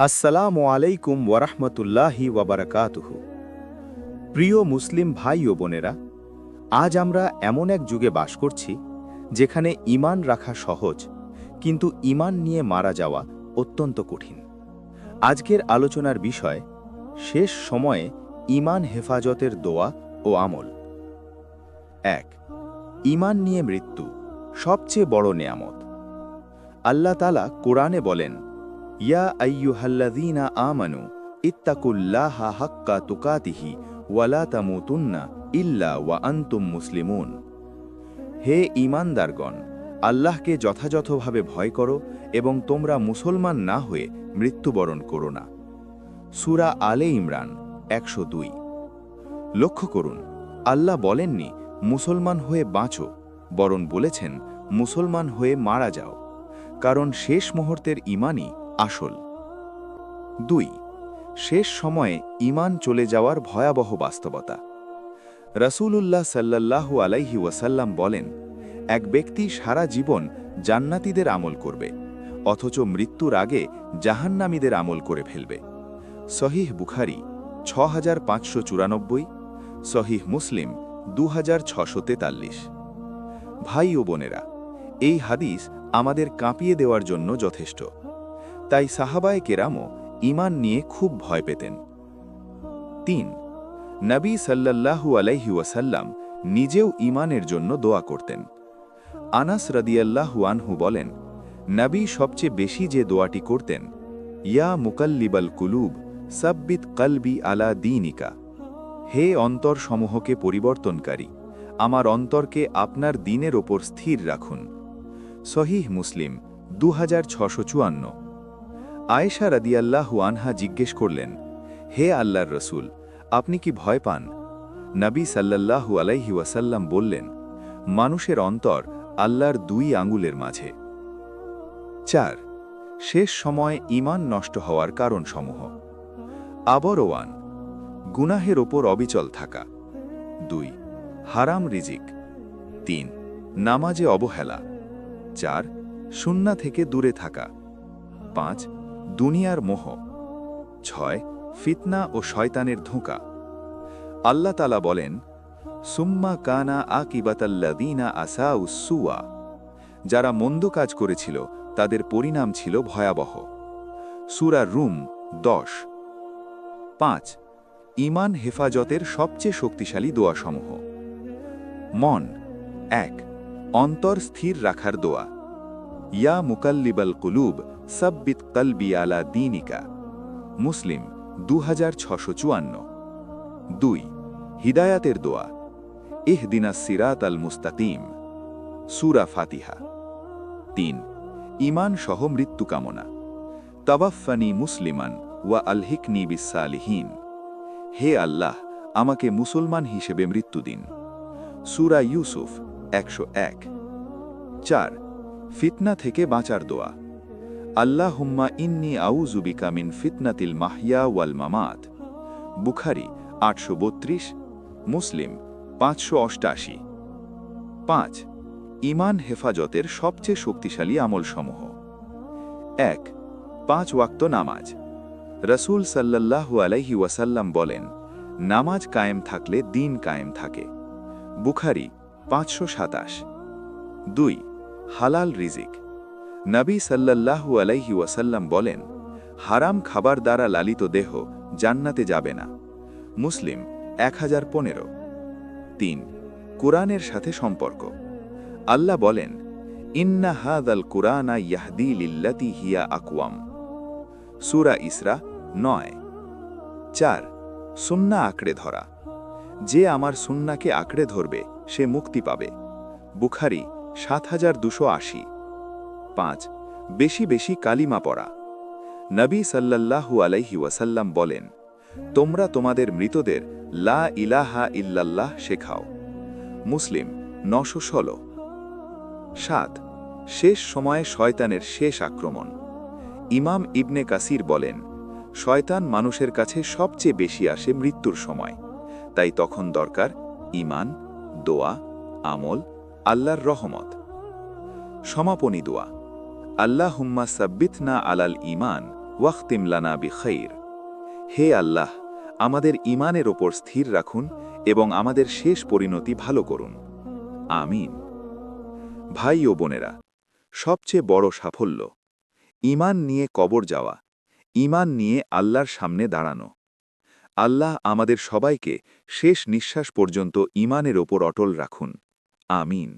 আসসালামু আলাইকুম ওয়ারাহমাতুল্লাহি ওয়াবারাকাতুহু। প্রিয় মুসলিম ভাই ও বোনেরা, আজ আমরা এমন এক যুগে বাস করছি যেখানে ঈমান রাখা সহজ, কিন্তু ঈমান নিয়ে মারা যাওয়া অত্যন্ত কঠিন। আজকের আলোচনার বিষয় শেষ সময়ে ঈমান হেফাজতের দোয়া ও আমল। ১. ঈমান নিয়ে মৃত্যু সবচেয়ে বড় নেয়ামত। আল্লাহ তাআলা কোরআনে বলেন, ইয়া আইয়ুহাল্লাযীনা আমানু ইত্তাকুল্লাহা হাক্কা তুকাতিহি ওয়ালা তামুতুন্না ইল্লা ওয়া আনতুম মুসলিমুন। হে ঈমানদারগণ, আল্লাহকে যথাযথভাবে ভয় করো এবং তোমরা মুসলমান না হয়ে মৃত্যুবরণ করো না। সূরা আলে ইমরান ১০২। লক্ষ্য করুন, আল্লাহ বলেননি মুসলমান হয়ে বাঁচো, বরং বলেছেন মুসলমান হয়ে মারা যাও, কারণ শেষ মুহূর্তের ঈমানই আসল। ২. শেষ সময়ে ঈমান চলে যাওয়ার ভয়াবহ বাস্তবতা। রাসূলুল্লাহ সাল্লাল্লাহু আলাইহি ওয়াসাল্লাম বলেন, এক ব্যক্তি সারা জীবন জান্নাতীদের আমল করবে, অথচ মৃত্যুর আগে জাহান্নামীদের আমল করে ফেলবে। সহিহ বুখারী ৬৫৯৪, সহিহ মুসলিম ২৬৪৩। ভাই ও বোনেরা, এই হাদিস আমাদের কাঁপিয়ে দেওয়ার জন্য যথেষ্ট। তাই সাহাবায়ে কেরামও ঈমান নিয়ে খুব ভয় পেতেন। ৩. নবী সাল্লাল্লাহু আলাইহি ওয়াসাল্লাম নিজেও ঈমানের জন্য দোয়া করতেন। আনাস রাদিয়াল্লাহু আনহু বলেন, নবী সবচেয়ে বেশি যে দোয়াটি করতেন, ইয়া মুকাল্লিবাল কুলুব সাব্বিত কলবি আলা দীনিকা। হে অন্তর সমূহকে পরিবর্তনকারী, আমার অন্তরকে আপনার দ্বীনের ওপর স্থির রাখুন। সহিহ মুসলিম ২৬৫৪। আয়েশা রাদিয়াল্লাহু আনহা জিজ্ঞেস করলেন, হে আল্লাহর রসূল, আপনি কি ভয় পান? নবী সাল্লাল্লাহু আলাইহি ওয়াসাল্লাম বললেন, মানুষের অন্তর আল্লাহর দুই আঙ্গুলের মাঝে। ৪. শেষ সময় ঈমান নষ্ট হওয়ার কারণসমূহ। আবরওয়ান, গুনাহের ওপর অবিচল থাকা। ২. হারাম রিজিক। ৩. নামাজে অবহেলা। ৪. সুন্নাহ থেকে দূরে থাকা। ৫. দুনিয়ার মোহ। ৬. ফিতনা ও শয়তানের ধোঁকা। আল্লাহ তাআলা বলেন, সুম্মা কানা আকিবাতাল্লাযীনা আসাউস সুআ। যারা মন্দ কাজ করেছিল তাদের পরিণাম ছিল ভয়াবহ। সূরা রুম ১০। ৫. ঈমান হেফাজতের সবচেয়ে শক্তিশালী দোয়াসমূহ। মন ১. অন্তর স্থির রাখার দোয়া। ইয়া মুকাল্লিবাল কুলুব সাব্বিত কলবি আলা দীনিকা। মুসলিম ২৬৫৪। ২. হিদায়াতের দোয়া। ইহদিনাস সিরাতাল মুস্তাকিম। সূরা ফাতিহা। ৩. ঈমান সহ মৃত্যু কামনা। তাওয়াফফানি মুসলিমান ওয়া আলহিকনি বিসসালিহিন। হে আল্লাহ, আমাকে মুসলমান হিসেবে মৃত্যু দিন। সূরা ইউসুফ ১০১। ৪. ফিতনা থেকে বাঁচার দোয়া। আল্লাহুম্মা ইন্নী আউযু বিকা মিন ফিতনাতিল মাহইয়া ওয়াল মামাত। বুখারী ৮৩২, মুসলিম ৫৮৮। ৫. ঈমান হেফাজতের সবচেয়ে শক্তিশালী আমলসমূহ। ১. ৫ ওয়াক্ত নামাজ। রাসূল সাল্লাল্লাহু আলাইহি ওয়াসাল্লাম বলেন, নামাজ কায়েম থাকলে দ্বীন কায়েম থাকে। বুখারী ৫২৭। ২. হালাল রিজিক। নবী সাল্লাল্লাহু আলাইহি ওয়াসাল্লাম বলেন, হারাম খাবার দ্বারা লালিত দেহ জান্নাতে যাবে না। মুসলিম ১০১৫। ৩. কুরআনের সাথে সম্পর্ক। আল্লাহ বলেন, ইন্না হাযাল কুরআনা ইয়াহদি লিল্লাতী হিয়া আকওয়াম। সূরা ইসরা ৯। ৪. সুন্নাহ আঁকড়ে ধরা। যে আমার সুন্নাহকে আঁকড়ে ধরবে সে মুক্তি পাবে। বুখারী ৭২৮০। ৫. বেশি বেশি কালিমা পড়া। নবী সাল্লাল্লাহু আলাইহি ওয়াসাল্লাম বলেন, তোমরা তোমাদের মৃতদের লা ইলাহা ইল্লাল্লাহ শেখাও। মুসলিম ৯১৬। ৭. শেষ সময়ে শয়তানের শেষ আক্রমণ। ইমাম ইবনে কাসির বলেন, শয়তান মানুষের কাছে সবচেয়ে বেশি আসে মৃত্যুর সময়, তাই তখন দরকার ঈমান, দোয়া, আমল, আল্লাহর রহমত। সমাপনী দোয়া। আল্লাহুম্মা সাব্বিতনা আলাল ঈমান ওয়াখতিম লানা বিখাইর। হে আল্লাহ, আমাদের ঈমানের ওপর স্থির রাখুন এবং আমাদের শেষ পরিণতি ভালো করুন। আমিন। ভাই ও বোনেরা, সবচেয়ে বড় সাফল্য ঈমান নিয়ে কবর যাওয়া, ঈমান নিয়ে আল্লাহর সামনে দাঁড়ানো। আল্লাহ আমাদের সবাইকে শেষ নিঃশ্বাস পর্যন্ত ঈমানের ওপর অটল রাখুন। আমিন।